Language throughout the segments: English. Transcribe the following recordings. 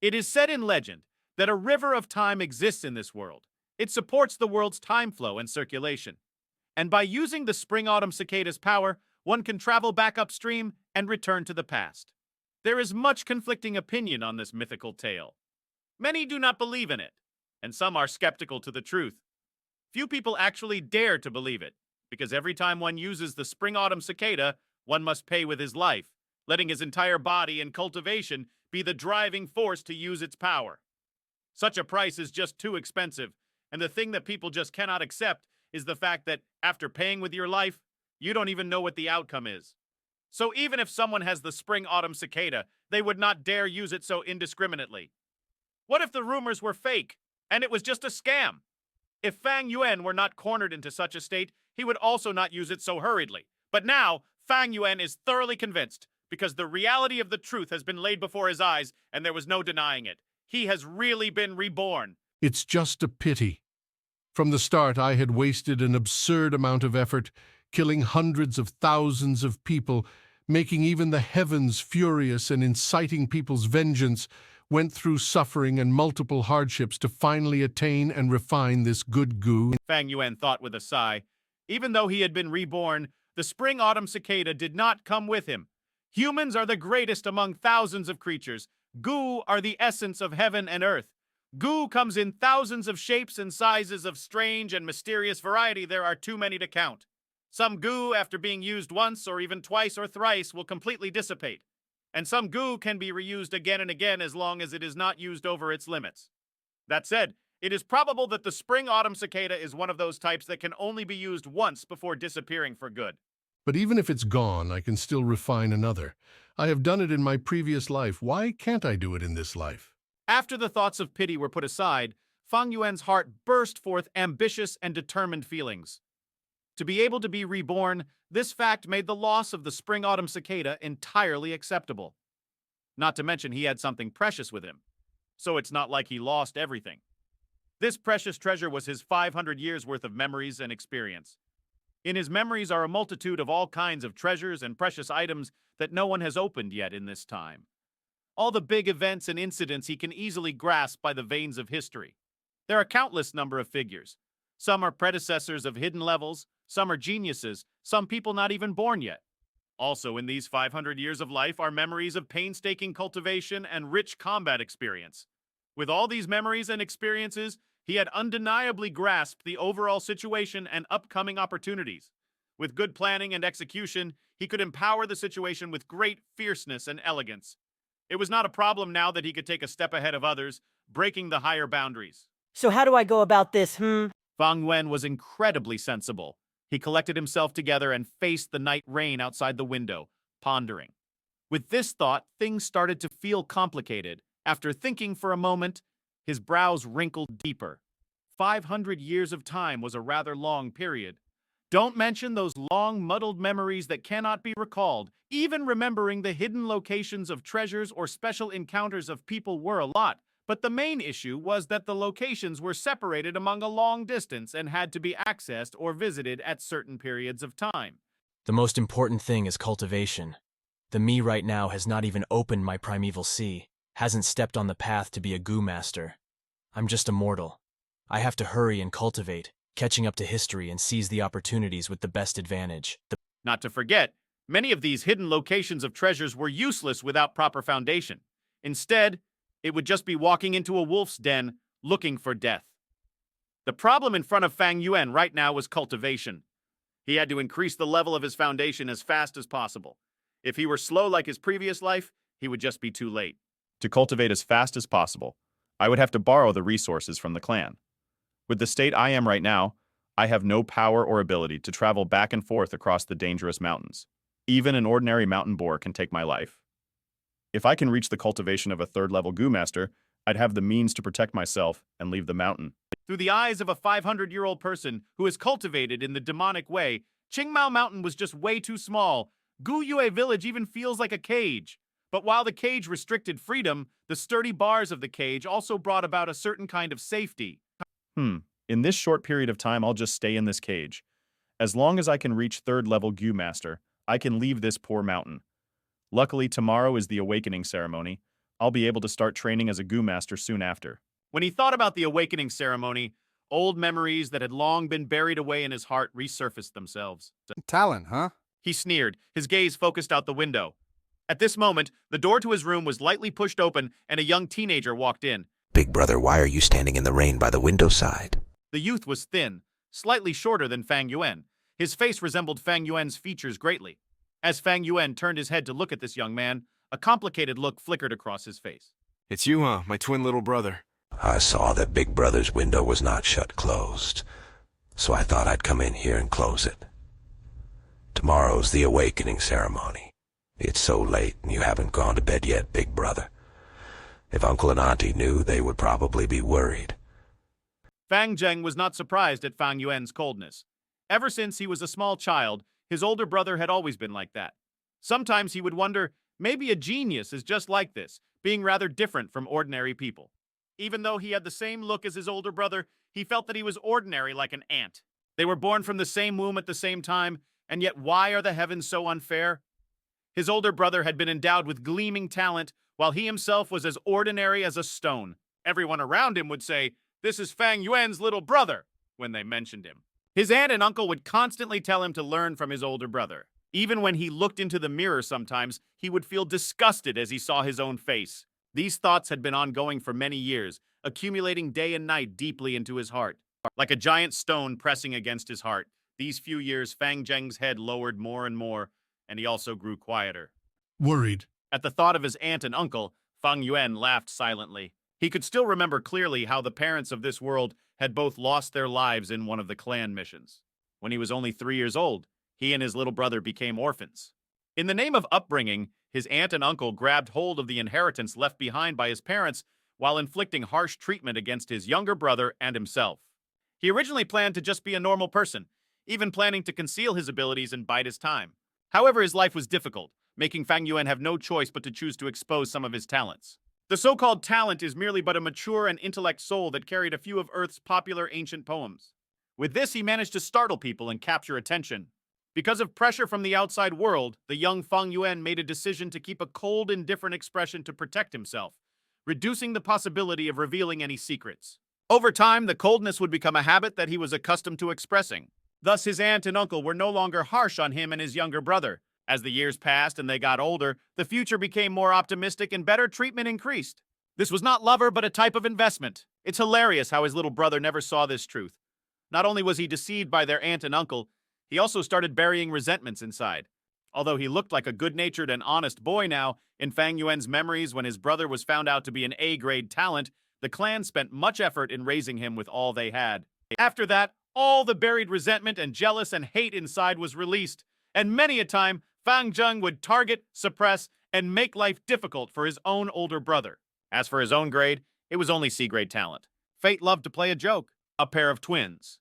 It is said in legend that a river of time exists in this world. It supports the world's time flow and circulation. And by using the spring-autumn cicada's power, one can travel back upstream and return to the past. There is much conflicting opinion on this mythical tale. Many do not believe in it, and some are skeptical to the truth. Few people actually dare to believe it, because every time one uses the spring-autumn cicada, one must pay with his life, letting his entire body and cultivation be the driving force to use its power. Such a price is just too expensive, and the thing that people just cannot accept is the fact that after paying with your life, you don't even know what the outcome is. So even if someone has the spring-autumn cicada, they would not dare use it so indiscriminately. What if the rumors were fake, and it was just a scam? If Fang Yuan were not cornered into such a state, he would also not use it so hurriedly. But now, Fang Yuan is thoroughly convinced, because the reality of the truth has been laid before his eyes, and there was no denying it. He has really been reborn. It's just a pity. From the start, I had wasted an absurd amount of effort, killing hundreds of thousands of people, making even the heavens furious and inciting people's vengeance, went through suffering and multiple hardships to finally attain and refine this good goo. Fang Yuan thought with a sigh. Even though he had been reborn, the spring-autumn cicada did not come with him. Humans are the greatest among thousands of creatures. Goo are the essence of heaven and earth. Goo comes in thousands of shapes and sizes of strange and mysterious variety there are too many to count. Some goo, after being used once or even twice or thrice, will completely dissipate. And some goo can be reused again and again as long as it is not used over its limits. That said, it is probable that the spring-autumn cicada is one of those types that can only be used once before disappearing for good. But even if it's gone, I can still refine another. I have done it in my previous life. Why can't I do it in this life? After the thoughts of pity were put aside, Fang Yuan's heart burst forth ambitious and determined feelings. To be able to be reborn, this fact made the loss of the spring-autumn cicada entirely acceptable. Not to mention he had something precious with him, so it's not like he lost everything. This precious treasure was his 500 years' worth of memories and experience. In his memories are a multitude of all kinds of treasures and precious items that no one has opened yet in this time. All the big events and incidents he can easily grasp by the veins of history. There are countless number of figures. Some are predecessors of hidden levels, some are geniuses, some people not even born yet. Also in these 500 years of life are memories of painstaking cultivation and rich combat experience. With all these memories and experiences, he had undeniably grasped the overall situation and upcoming opportunities. With good planning and execution, he could empower the situation with great fierceness and elegance. It was not a problem now that he could take a step ahead of others, breaking the higher boundaries. So how do I go about this, Fang Yuan was incredibly sensible. He collected himself together and faced the night rain outside the window, pondering. With this thought, things started to feel complicated. After thinking for a moment, his brows wrinkled deeper. 500 years of time was a rather long period. Don't mention those long, muddled memories that cannot be recalled. Even remembering the hidden locations of treasures or special encounters of people were a lot. But the main issue was that the locations were separated among a long distance and had to be accessed or visited at certain periods of time. The most important thing is cultivation. The me right now has not even opened my primeval sea, hasn't stepped on the path to be a goo master. I'm just a mortal. I have to hurry and cultivate, catching up to history and seize the opportunities with the best advantage. Not to forget, many of these hidden locations of treasures were useless without proper foundation. Instead, it would just be walking into a wolf's den, looking for death. The problem in front of Fang Yuan right now was cultivation. He had to increase the level of his foundation as fast as possible. If he were slow like his previous life, he would just be too late. To cultivate as fast as possible, I would have to borrow the resources from the clan. With the state I am right now, I have no power or ability to travel back and forth across the dangerous mountains. Even an ordinary mountain boar can take my life. If I can reach the cultivation of a third-level goo master, I'd have the means to protect myself and leave the mountain. Through the eyes of a 500-year-old person who is cultivated in the demonic way, Qingmao Mountain was just way too small. Gu Yue Village even feels like a cage. But while the cage restricted freedom, the sturdy bars of the cage also brought about a certain kind of safety. In this short period of time, I'll just stay in this cage. As long as I can reach third-level goo master, I can leave this poor mountain. Luckily, tomorrow is the awakening ceremony. I'll be able to start training as a Goo Master soon after. When he thought about the awakening ceremony, old memories that had long been buried away in his heart resurfaced themselves. Talent, huh? He sneered, his gaze focused out the window. At this moment, the door to his room was lightly pushed open and a young teenager walked in. Big brother, why are you standing in the rain by the window side? The youth was thin, slightly shorter than Fang Yuan. His face resembled Fang Yuan's features greatly. As Fang Yuan turned his head to look at this young man, a complicated look flickered across his face. It's you, huh? My twin little brother. I saw that Big brother's window was not shut closed, so I thought I'd come in here and close it. Tomorrow's the awakening ceremony. It's so late and you haven't gone to bed yet, Big brother. If Uncle and Auntie knew, they would probably be worried. Fang Zheng was not surprised at Fang Yuan's coldness. Ever since he was a small child, his older brother had always been like that. Sometimes he would wonder, maybe a genius is just like this, being rather different from ordinary people. Even though he had the same look as his older brother, he felt that he was ordinary like an ant. They were born from the same womb at the same time, and yet why are the heavens so unfair? His older brother had been endowed with gleaming talent, while he himself was as ordinary as a stone. Everyone around him would say, "This is Fang Yuan's little brother," when they mentioned him. His aunt and uncle would constantly tell him to learn from his older brother. Even when he looked into the mirror sometimes, he would feel disgusted as he saw his own face. These thoughts had been ongoing for many years, accumulating day and night deeply into his heart. Like a giant stone pressing against his heart, these few years Fang Zheng's head lowered more and more, and he also grew quieter. Worried. At the thought of his aunt and uncle, Fang Yuan laughed silently. He could still remember clearly how the parents of this world had both lost their lives in one of the clan missions. When he was only 3 years old, he and his little brother became orphans. In the name of upbringing, his aunt and uncle grabbed hold of the inheritance left behind by his parents while inflicting harsh treatment against his younger brother and himself. He originally planned to just be a normal person, even planning to conceal his abilities and bide his time. However, his life was difficult, making Fang Yuan have no choice but to choose to expose some of his talents. The so-called talent is merely but a mature and intellect soul that carried a few of Earth's popular ancient poems. With this, he managed to startle people and capture attention. Because of pressure from the outside world, the young Fang Yuan made a decision to keep a cold, indifferent expression to protect himself, reducing the possibility of revealing any secrets. Over time, the coldness would become a habit that he was accustomed to expressing. Thus, his aunt and uncle were no longer harsh on him and his younger brother. As the years passed and they got older, the future became more optimistic and better treatment increased. This was not lover, but a type of investment. It's hilarious how his little brother never saw this truth. Not only was he deceived by their aunt and uncle, he also started burying resentments inside. Although he looked like a good-natured and honest boy now, in Fang Yuan's memories when his brother was found out to be an A-grade talent, the clan spent much effort in raising him with all they had. After that, all the buried resentment and jealous and hate inside was released, and many a time, Fang Zheng would target, suppress, and make life difficult for his own older brother. As for his own grade, it was only C-grade talent. Fate loved to play a joke, a pair of twins.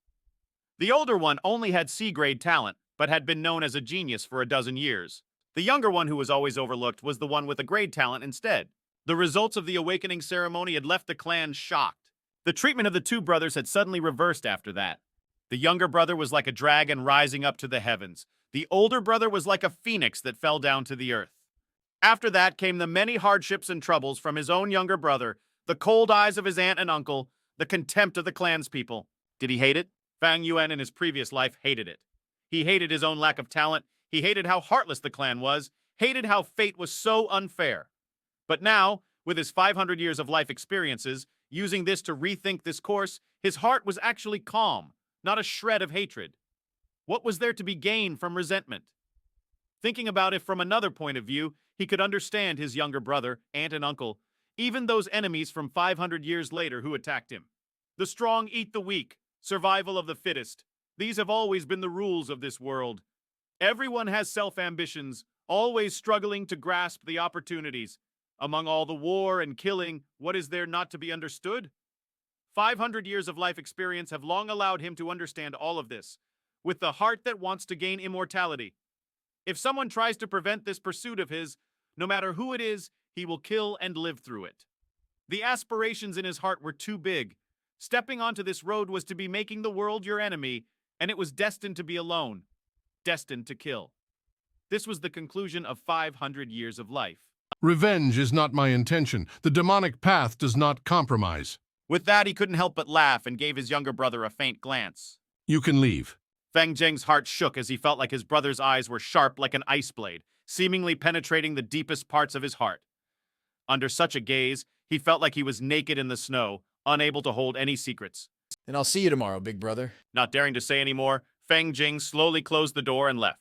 The older one only had C-grade talent, but had been known as a genius for a dozen years. The younger one, who was always overlooked, was the one with a grade talent instead. The results of the awakening ceremony had left the clan shocked. The treatment of the two brothers had suddenly reversed after that. The younger brother was like a dragon rising up to the heavens. The older brother was like a phoenix that fell down to the earth. After that came the many hardships and troubles from his own younger brother, the cold eyes of his aunt and uncle, the contempt of the clan's people. Did he hate it? Fang Yuan in his previous life hated it. He hated his own lack of talent. He hated how heartless the clan was, hated how fate was so unfair. But now, with his 500 years of life experiences, using this to rethink this course, his heart was actually calm, not a shred of hatred. What was there to be gained from resentment? Thinking about it from another point of view, he could understand his younger brother, aunt and uncle, even those enemies from 500 years later who attacked him. The strong eat the weak, survival of the fittest. These have always been the rules of this world. Everyone has self-ambitions, always struggling to grasp the opportunities. Among all the war and killing, what is there not to be understood? 500 years of life experience have long allowed him to understand all of this, with the heart that wants to gain immortality. If someone tries to prevent this pursuit of his, no matter who it is, he will kill and live through it. The aspirations in his heart were too big. Stepping onto this road was to be making the world your enemy, and it was destined to be alone, destined to kill. This was the conclusion of 500 years of life. Revenge is not my intention. The demonic path does not compromise. With that, he couldn't help but laugh and gave his younger brother a faint glance. You can leave. Feng Jing's heart shook as he felt like his brother's eyes were sharp like an ice blade, seemingly penetrating the deepest parts of his heart. Under such a gaze, he felt like he was naked in the snow, unable to hold any secrets. Then I'll see you tomorrow, big brother. Not daring to say any more, Feng Jing slowly closed the door and left.